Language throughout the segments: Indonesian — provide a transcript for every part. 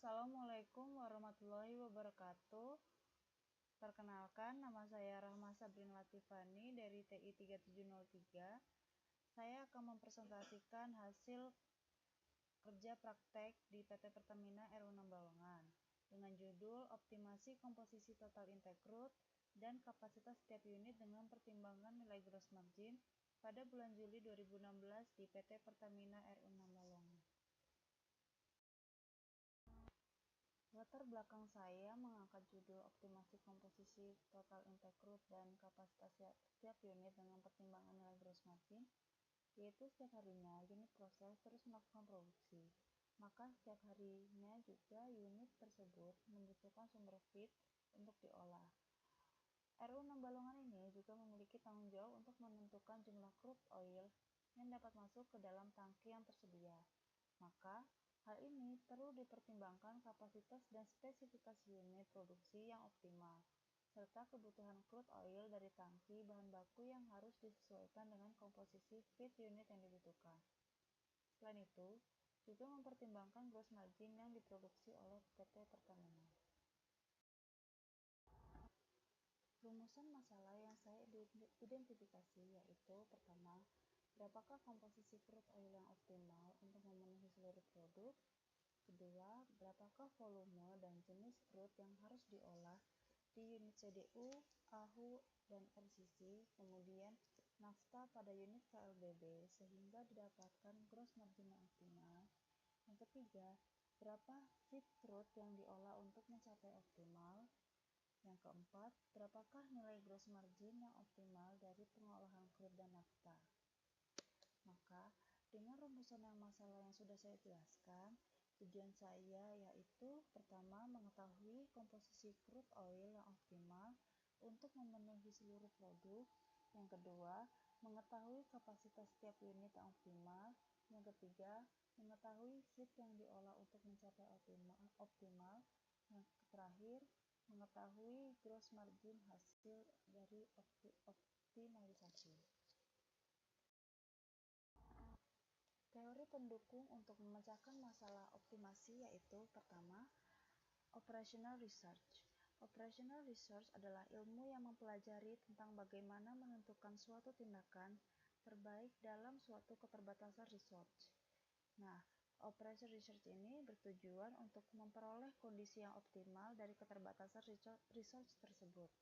Assalamualaikum warahmatullahi wabarakatuh. Perkenalkan, nama saya Rahma Sabrin Latifani dari TI 3703. Saya akan mempresentasikan hasil kerja praktek di PT Pertamina RU6 Balongan dengan judul Optimasi Komposisi Total Intake Crude dan Kapasitas setiap unit dengan pertimbangan nilai gross margin pada bulan Juli 2016 di PT Pertamina RU6 Balongan. Latar belakang saya mengangkat judul Optimasi Komposisi Total Intake Crude dan Kapasitas setiap unit dengan pertimbangan nilai gross margin, yaitu setiap harinya unit proses terus melakukan produksi, maka setiap harinya juga unit tersebut membutuhkan sumber feed untuk diolah. RU6 Balongan ini juga memiliki tanggung jawab untuk menentukan jumlah crude oil yang dapat masuk ke dalam tangki yang tersedia. Maka, hal ini perlu dipertimbangkan kapasitas dan spesifikasi unit produksi yang optimal, serta kebutuhan crude oil dari tangki bahan baku yang harus disesuaikan dengan komposisi feed unit yang dibutuhkan. Selain itu, juga mempertimbangkan gross margin yang diproduksi oleh PT Pertamina. Rumusan masalah yang saya identifikasi yaitu pertama, berapakah komposisi crude oil yang optimal untuk memenuhi seluruh produk? Kedua, berapakah volume dan jenis crude yang harus diolah di unit CDU, AHU, dan RCC, kemudian nafta pada unit KLBB sehingga didapatkan gross margin yang optimal. Yang ketiga, berapa feed crude yang diolah untuk mencapai optimal. Yang keempat, berapakah nilai gross margin yang optimal dari pengolahan crude dan nafta. Maka, dengan rumusan yang masalah yang sudah saya jelaskan, tujuan saya yaitu pertama, mengetahui komposisi crude oil yang optimal untuk memenuhi seluruh produk. Yang kedua, mengetahui kapasitas setiap unit yang optimal. Yang ketiga, mengetahui feed yang diolah untuk mencapai optimal. Yang terakhir, mengetahui gross margin hasil dari optimalisasi. Teori pendukung untuk memecahkan masalah optimasi yaitu pertama, operational research. Operational research adalah ilmu yang mempelajari tentang bagaimana menentukan suatu tindakan terbaik dalam suatu keterbatasan research. Nah, operational research ini bertujuan untuk memperoleh kondisi yang optimal dari keterbatasan research tersebut.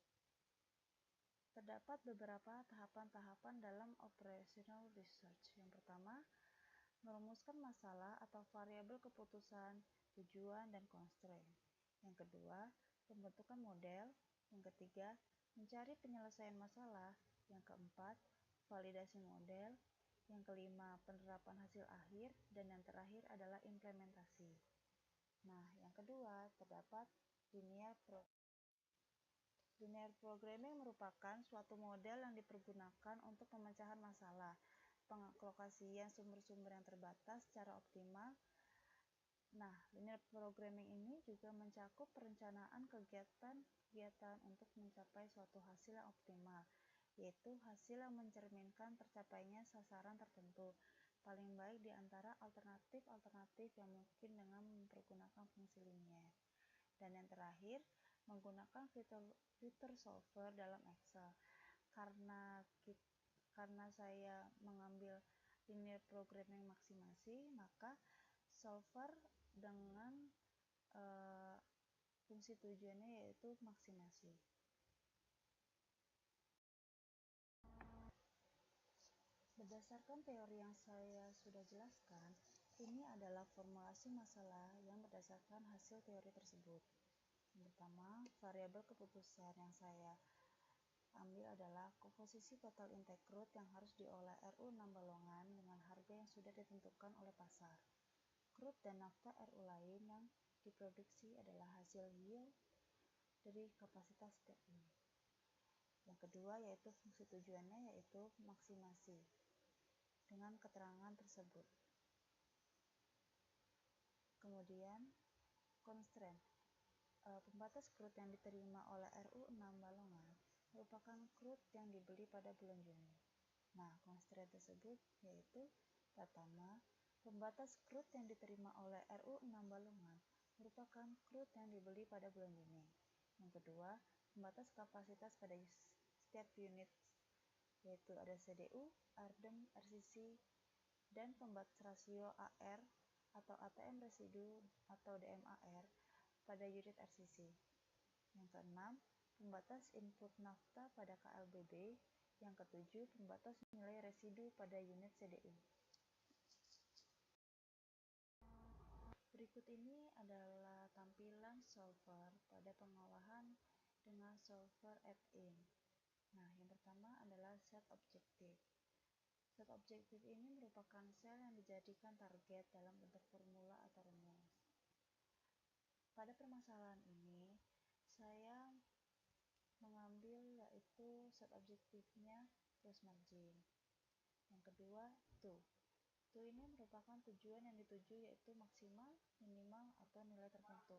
Terdapat beberapa tahapan-tahapan dalam operational research. Yang pertama, merumuskan masalah atau variabel keputusan, tujuan, dan constraint. Yang kedua, pembentukan model. Yang ketiga, mencari penyelesaian masalah. Yang keempat, validasi model. Yang kelima, penerapan hasil akhir. Dan yang terakhir adalah implementasi. Nah, yang kedua, terdapat linear programming merupakan suatu model yang dipergunakan untuk pemecahan masalah, pengalokasian sumber-sumber yang terbatas secara optimal. Nah, linear programming ini juga mencakup perencanaan kegiatan untuk mencapai suatu hasil yang optimal, yaitu hasil yang mencerminkan tercapainya sasaran tertentu, paling baik di antara alternatif yang mungkin dengan mempergunakan fungsi linear. Dan yang terakhir, menggunakan fitur solver dalam Excel. Karena saya mengambil linear programming maksimasi, maka solver dengan fungsi tujuannya yaitu maksimasi. Berdasarkan teori yang saya sudah jelaskan, ini adalah formulasi masalah yang berdasarkan hasil teori tersebut. Yang pertama, variabel keputusan yang saya ambil adalah komposisi total intake crude yang harus diolah RU6 Balongan dengan harga yang sudah ditentukan oleh pasar. Crude dan nafta RU lain yang diproduksi adalah hasil yield dari kapasitas setiap unit. Yang kedua yaitu fungsi tujuannya yaitu maksimasi dengan keterangan tersebut. Kemudian constraint. Pembatas crude yang diterima oleh RU6 Balongan merupakan crude yang dibeli pada bulan Juni. Nah, constraint tersebut yaitu pertama, pembatas crude yang diterima oleh RU6 Balongan merupakan crude yang dibeli pada bulan Juni. Yang kedua, pembatas kapasitas pada setiap unit, yaitu ada CDU, ARDEM, RCC, dan pembatas rasio AR atau ATM residu atau DMAR pada unit RCC. Yang keenam, pembatas input nafta pada KLBB. Yang ketujuh, pembatas nilai residu pada unit CDU. Berikut ini adalah tampilan solver pada pengolahan dengan solver add-in. Nah, yang pertama adalah set objektif. Set objektif ini merupakan sel yang dijadikan target dalam bentuk formula atau rumus. Pada permasalahan ini, saya mengambil yaitu set objektifnya plus margin. Yang kedua, to. To ini merupakan tujuan yang dituju yaitu maksimal, minimal, atau nilai tertentu,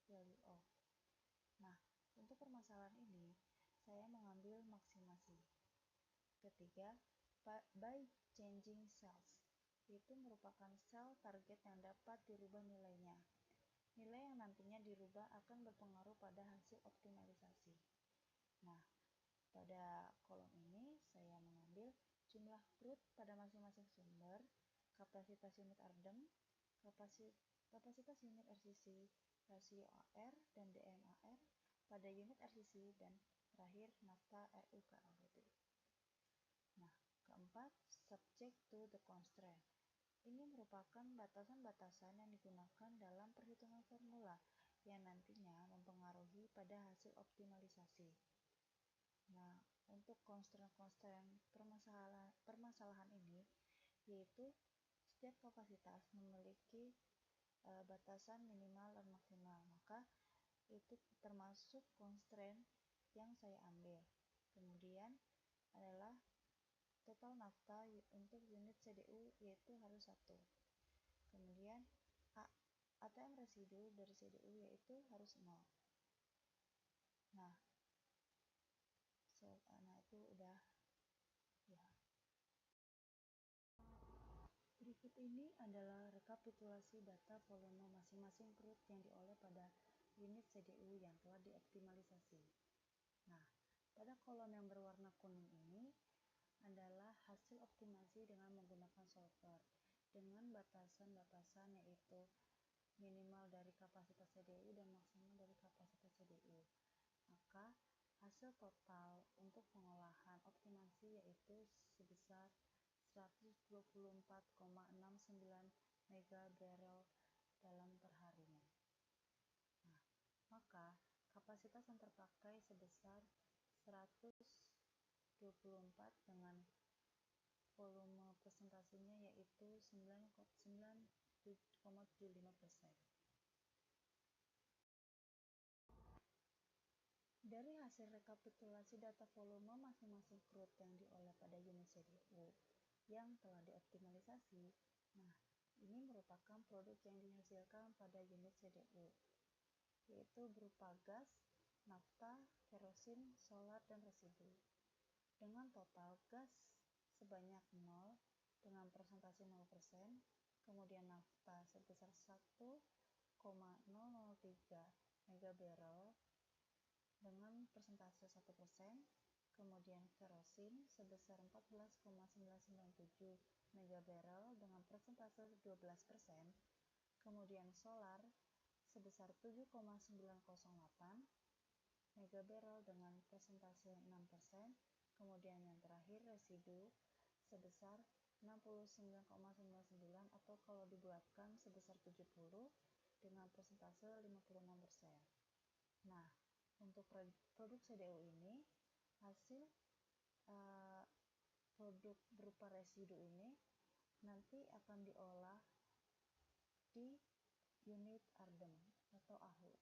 value of. Nah, untuk permasalahan ini, saya mengambil maksimasi. Ketiga, by changing cells, itu merupakan sel target yang dapat dirubah nilainya. Nilai yang nantinya dirubah akan berpengaruh pada hasil optimalisasi. Nah, pada kolom ini saya mengambil jumlah crude pada masing-masing sumber, kapasitas unit ARDEM, kapasitas unit RCC, rasio AR dan DMAR pada unit RCC, dan terakhir nafta RUKLBB. Nah, keempat, subject to the constraint. Ini merupakan batasan-batasan yang digunakan dalam perhitungan formula yang nantinya mempengaruhi pada hasil optimalisasi. Nah, untuk constraint permasalahan ini yaitu setiap kapasitas memiliki batasan minimal dan maksimal, maka itu termasuk constraint yang saya ambil. Kemudian adalah total nafta untuk unit CDU yaitu harus 1. Kemudian ATM residu dari CDU yaitu harus 0. Nah itu udah ya. Berikut ini adalah rekapitulasi data volume masing-masing crude yang diolah pada unit CDU yang telah dioptimalisasi. Nah, pada kolom yang berwarna kuning ini adalah hasil optimasi dengan menggunakan solver dengan batasan-batasan yaitu minimal dari kapasitas CDU dan maksimal dari kapasitas CDU. Maka hasil total untuk pengolahan optimasi yaitu sebesar 124,69 megabarrel dalam perharinya. Nah, maka kapasitas yang terpakai sebesar 124 dengan volume presentasinya yaitu 9,75%. Dari hasil rekapitulasi data volume masing-masing crude yang diolah pada unit CDU yang telah dioptimalisasi, nah ini merupakan produk yang dihasilkan pada unit CDU, yaitu berupa gas, nafta, kerosin, solar, dan residu. Dengan total gas sebanyak 0 dengan presentasi 0%, kemudian nafta sebesar 1,003 megabarrel dengan persentase 1%, kemudian kerosin sebesar 14,997 megabarrel dengan persentase 12%, kemudian solar sebesar 7,908 megabarrel dengan persentase 6%, kemudian yang terakhir residu sebesar 69,99 atau kalau dibulatkan sebesar 70 dengan persentase 56%. Nah, untuk produk CDU ini hasil produk berupa residu ini nanti akan diolah di unit ARDEM atau AHU.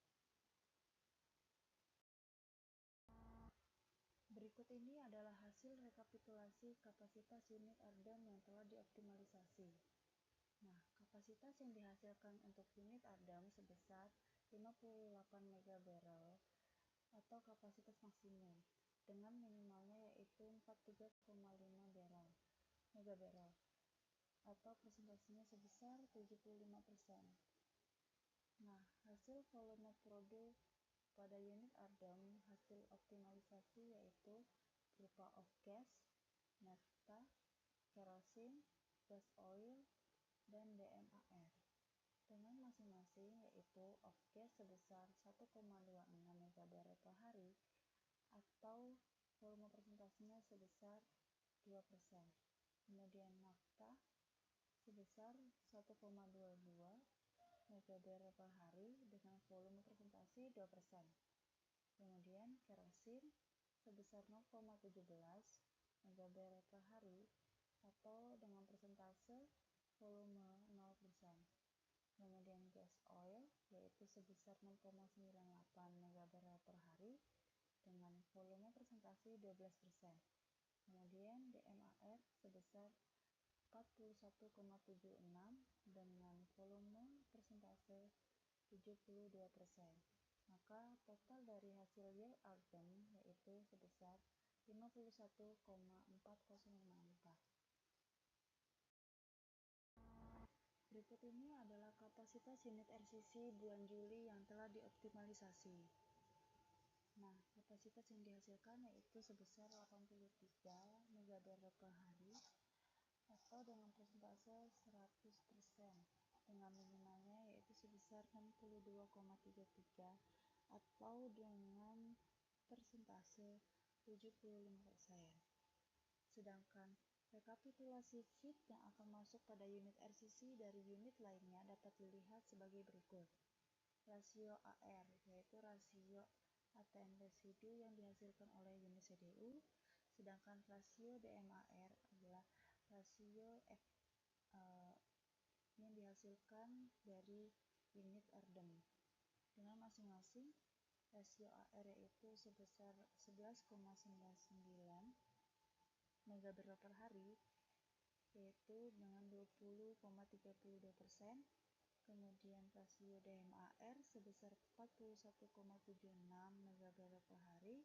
Berikut ini adalah hasil rekapitulasi kapasitas unit ARDEM yang telah dioptimalisasi. Nah, kapasitas yang dihasilkan untuk unit ARDEM sebesar 58 megabarrel atau kapasitas maksimum dengan minimalnya yaitu 43,5 megabarrel atau presentasinya sebesar 75%. Nah, hasil volume produk pada unit Ardem, hasil optimalisasi yaitu berupa off-gas, nafta, kerosin, gas oil, dan DMAR. Dengan masing-masing yaitu off-gas sebesar 1,26 MB per hari atau volume persentasenya sebesar 2%. Kemudian nafta sebesar 1,22 MB per hari dengan volume persentase 2%. Kemudian kerosin sebesar 0,17 MB per hari atau dengan persentase volume 0%. Kemudian gas oil yaitu sebesar 0,98 MB per hari dengan volume persentase 12%. Kemudian DMAR sebesar 41,76 dengan volume persentase 72%. Maka total dari hasil yield Ardem yaitu sebesar 51,4054. Berikut ini adalah kapasitas unit RCC bulan Juli yang telah dioptimalisasi. Nah, kapasitas yang dihasilkan yaitu sebesar 83 MB per hari atau dengan persentase 100%, dengan minimalnya yaitu sebesar 62,33 atau dengan persentase 75%. Sedangkan rekapitulasi feed yang akan masuk pada unit RCC dari unit lainnya dapat dilihat sebagai berikut. Rasio AR yaitu rasio ATM residu yang dihasilkan oleh unit CDU, sedangkan rasio DMAR adalah rasio yang dihasilkan dari unit Ardem. Dengan masing-masing rasio AR yaitu sebesar 11,99 MB per hari yaitu dengan 20,32%. Kemudian rasio DMAR sebesar 41,76 MB per hari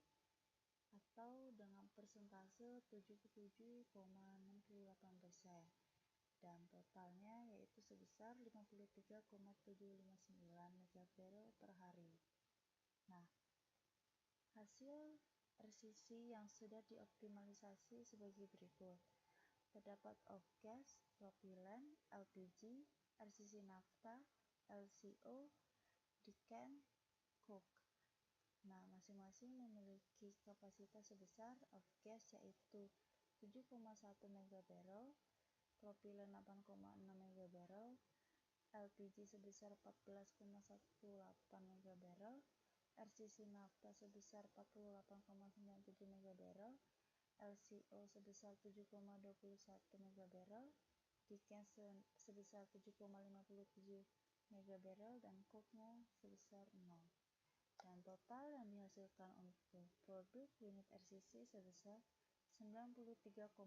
atau dengan persentase 77,68%, dan totalnya yaitu sebesar 53,759 MB per hari. Nah, hasil RCC yang sudah dioptimalisasi sebagai berikut. Terdapat off-gas, propilen, LPG, RCC nafta, LCO, decan, coke. Nah, masing-masing memiliki kapasitas sebesar off-gas yaitu 7,1 MB, propilen 8,6 MB, LPG sebesar 14,18 MB, RCC nafta sebesar 48,97 MB, LCO sebesar 7,21 MB, decan sebesar 7,57 MB, dan coke-nya sebesar 0. Dan total yang dihasilkan untuk produk unit RCC sebesar 93,7435.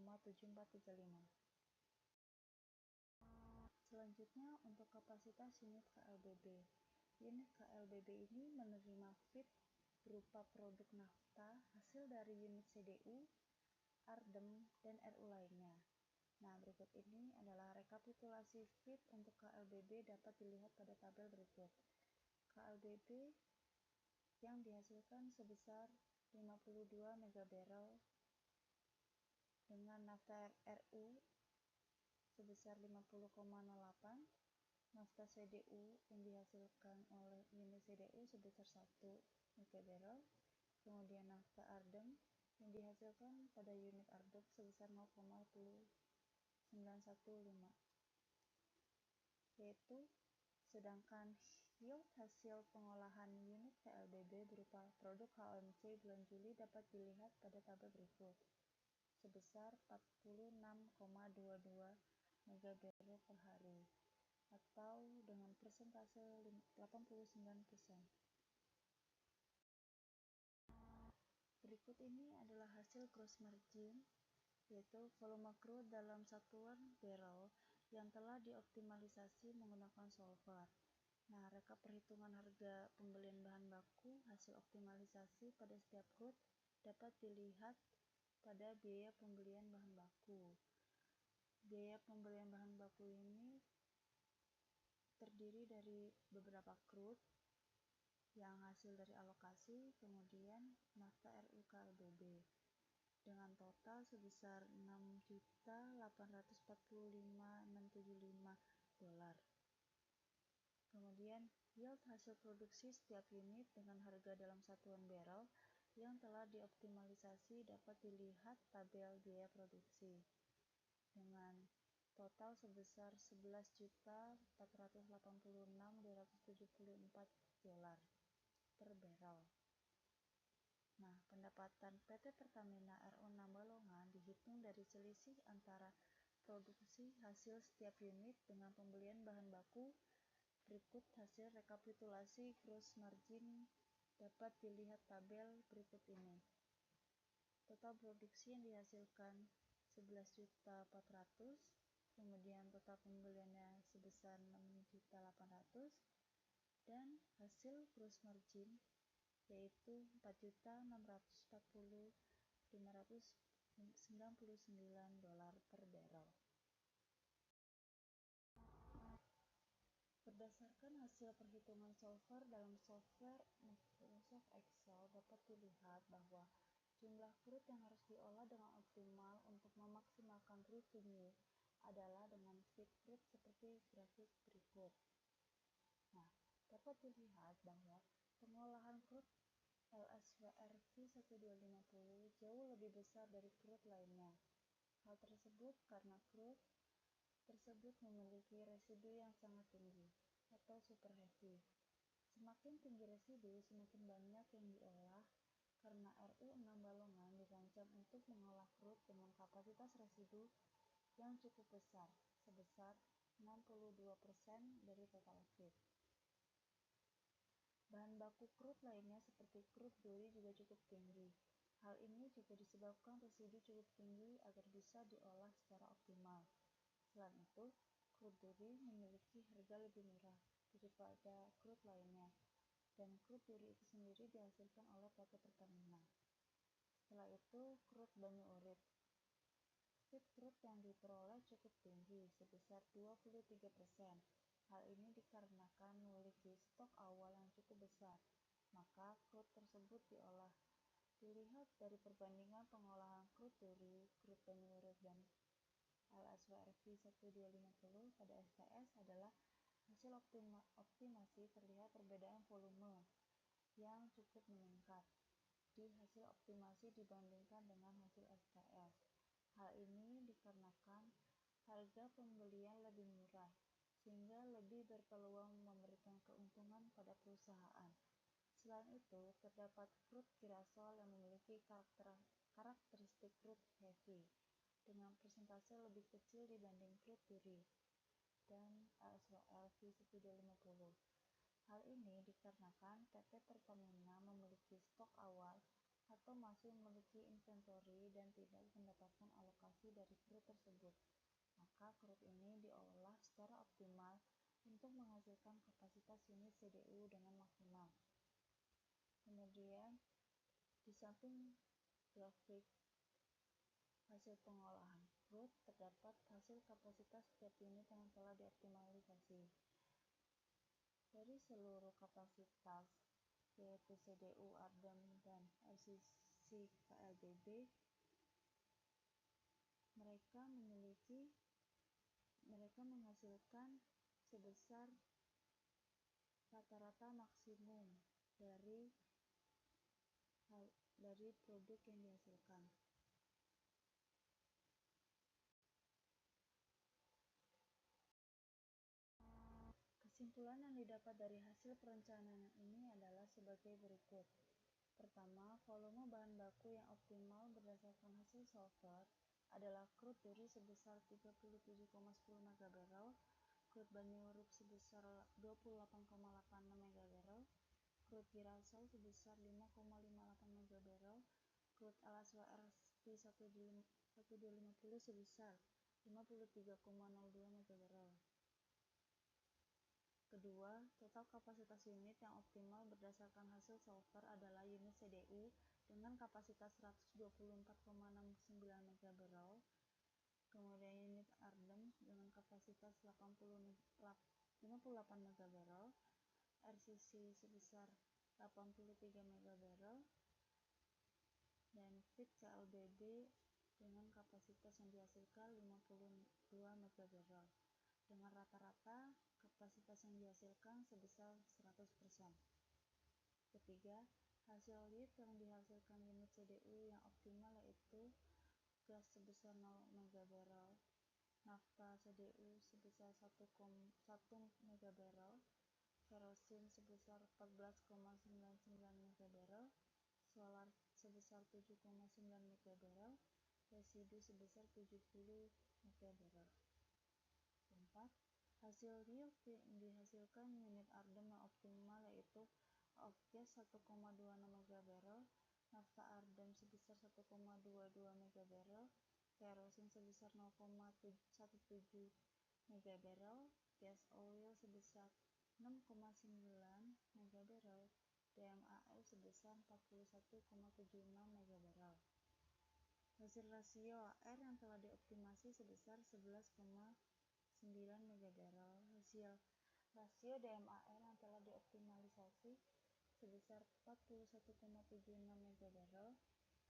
Selanjutnya untuk kapasitas unit KLBB. Unit KLBB ini menerima feed berupa produk nafta hasil dari unit CDU, Ardem, dan RU lainnya. Nah, berikut ini adalah rekapitulasi feed untuk KLBB dapat dilihat pada tabel berikut. KLBB yang dihasilkan sebesar 52 MB dengan nafta RU sebesar 50,08, nafta CDU yang dihasilkan oleh unit CDU sebesar 1 MB, kemudian nafta Ardem yang dihasilkan pada unit Ardem sebesar 0,915, yaitu sedangkan yield hasil pengolahan unit KLBB berupa produk HOMC bulan Juli dapat dilihat pada tabel berikut sebesar 46,22 MB per hari atau dengan persentase 89%. Berikut ini adalah hasil gross margin yaitu volume crude dalam satuan barrel yang telah dioptimalisasi menggunakan solver. Nah, rekap perhitungan harga pembelian bahan baku hasil optimalisasi pada setiap crude dapat dilihat pada biaya pembelian bahan baku. Biaya pembelian bahan baku ini terdiri dari beberapa crude yang hasil dari alokasi, kemudian nafta RU KLBB dengan total sebesar $6.845.675. Kemudian yield hasil produksi setiap unit dengan harga dalam satuan barrel yang telah dioptimalisasi dapat dilihat tabel biaya produksi dengan total sebesar $11.486.274 per barrel. Nah, pendapatan PT Pertamina RO 6 Balongan dihitung dari selisih antara produksi hasil setiap unit dengan pembelian bahan baku. Berikut hasil rekapitulasi gross margin dapat dilihat tabel berikut ini. Total produksi yang dihasilkan 11.400.000, kemudian total pembeliannya sebesar 6.800.000 dan hasil gross margin yaitu 4.640.599 per barrel. Berdasarkan hasil perhitungan solver dalam software Microsoft Excel dapat dilihat bahwa jumlah crude yang harus diolah dengan optimal untuk memaksimalkan revenue adalah dengan feed crude seperti grafik berikut. Nah, dapat dilihat bahwa pengolahan crude LSWRV 1250 jauh lebih besar dari crude lainnya. Hal tersebut karena crude tersebut memiliki residu yang sangat tinggi atau super heavy. Semakin tinggi residu, semakin banyak yang diolah karena RU 6 Balongan dirancang untuk mengolah crude dengan kapasitas residu yang cukup besar, sebesar 62% dari total feed. Bahan baku crude lainnya seperti crude duri juga cukup tinggi. Hal ini juga disebabkan residu cukup tinggi agar bisa diolah secara optimal. Selain itu, crude duri memiliki harga lebih murah daripada crude lainnya, dan crude duri itu sendiri dihasilkan oleh PT Pertamina. Setelah itu, crude banyu urip. Feed crude yang diperoleh cukup tinggi, sebesar 23%. Hal ini dikarenakan memiliki stok awal yang cukup besar, maka crude tersebut diolah. Dilihat dari perbandingan pengolahan crude duri, crude banyu urip, dan LSWRV 1250 pada STS adalah hasil optimasi terlihat perbedaan volume yang cukup meningkat di hasil optimasi dibandingkan dengan hasil STS. Hal ini dikarenakan harga pembelian lebih murah, sehingga lebih berpeluang memberikan keuntungan pada perusahaan. Selain itu, terdapat crude kirasol yang memiliki karakteristik crude heavy dengan persentase lebih kecil dibanding crude duri dan LSWRV 1250. Hal ini dikarenakan PT Pertamina memiliki stok awal atau masih memiliki inventory dan tidak mendapatkan alokasi dari crude tersebut. Maka crude ini diolah secara optimal untuk menghasilkan kapasitas unit CDU dengan maksimal. Kemudian, di samping grafik hasil pengolahan crude, terdapat hasil kapasitas setiap unit yang telah dioptimalisasi. Dari seluruh kapasitas, yaitu CDU, ARDEM, dan RCC KLBB, mereka menghasilkan sebesar rata-rata maksimum dari produk yang dihasilkan. Kesimpulan yang didapat dari hasil perencanaan ini adalah sebagai berikut. Pertama, volume bahan baku yang optimal berdasarkan hasil solver adalah crude duri sebesar 37,10 megabarrel, crude banyu urip sebesar 28,86 megabarrel, crude kirasol sebesar 5,58 megabarrel, crude LSWRV 1250 sebesar 53,02 megabarrel. Kedua, total kapasitas unit yang optimal berdasarkan hasil solver adalah unit CDU dengan kapasitas 124,69 megabarrel, kemudian unit ARDEM dengan kapasitas 58 megabarrel, RCC sebesar 83 MB dan feed CLBB dengan kapasitas yang dihasilkan 52 MB dengan rata-rata kapasitas yang dihasilkan sebesar 100%. Ketiga, hasil yield yang dihasilkan unit CDU yang optimal yaitu gas sebesar 0 MB, nafta CDU sebesar 1 MB, kerosin sebesar 14,99 MB, solar sebesar 7,9 MB, residu sebesar 70 MB. Keempat, hasil yield yang dihasilkan unit Ardem yang optimal yaitu off gas 1,26 MB, nafta Ardem sebesar 1,22 MB, kerosin sebesar 0,17 MB, gas oil sebesar 6,9 MB, DMAL sebesar 41,76 MB. Hasil rasio AR yang telah dioptimasi sebesar 11,9 MB. Hasil rasio DMAR yang telah dioptimalisasi sebesar 41,76 MB.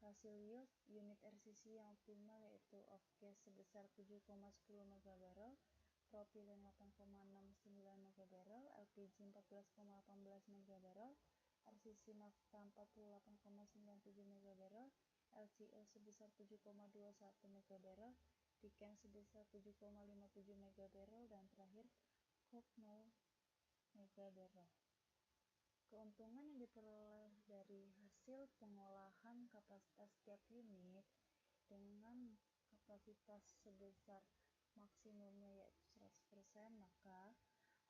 Hasil yield unit RCC yang optimal yaitu off gas sebesar 7,10 MB, propilen 8,69 MB, LPG 14,18 MB, RCC nafta 48,97 MB, LCO sebesar 7,21 MB, Diken sebesar 7,57 MB, dan terakhir Coke 0 MB. Keuntungan yang diperoleh dari hasil pengolahan kapasitas setiap unit dengan kapasitas sebesar maksimumnya yaitu 100%, maka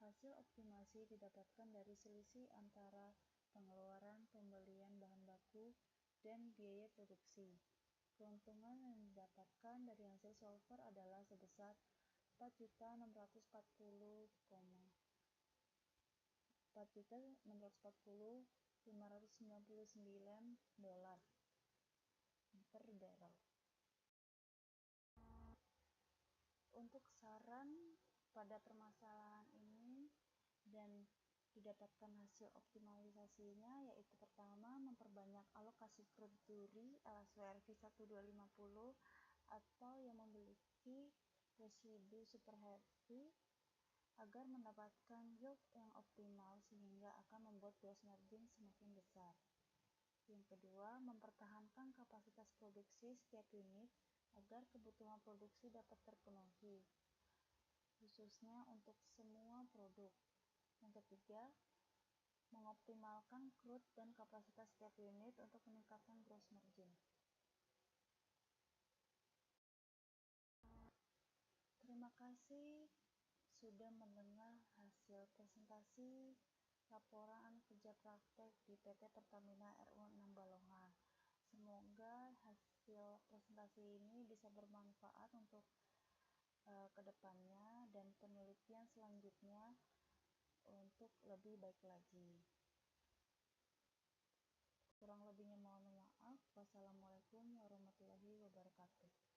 hasil optimasi didapatkan dari selisih antara pengeluaran pembelian bahan baku dan biaya produksi. Keuntungan yang didapatkan dari hasil solver adalah sebesar 4.640.599 dolar per barrel. Untuk saran pada permasalahan ini dan didapatkan hasil optimalisasinya yaitu pertama, memperbanyak alokasi crude duri LSWRV 1250 atau yang memiliki residu super heavy agar mendapatkan yield yang optimal sehingga akan membuat gross margin semakin besar. Yang kedua, mempertahankan kapasitas produksi setiap unit agar kebutuhan produksi dapat terpenuhi, khususnya untuk semua produk. Yang ketiga, mengoptimalkan crude dan kapasitas setiap unit untuk meningkatkan gross margin. Terima kasih sudah mendengar hasil presentasi laporan kerja praktek di PT Pertamina RU6 Balongan. Semoga hasil presentasi ini bisa bermanfaat untuk kedepannya dan penelitian selanjutnya untuk lebih baik lagi. Kurang lebihnya mohon maaf. Wassalamualaikum warahmatullahi wabarakatuh.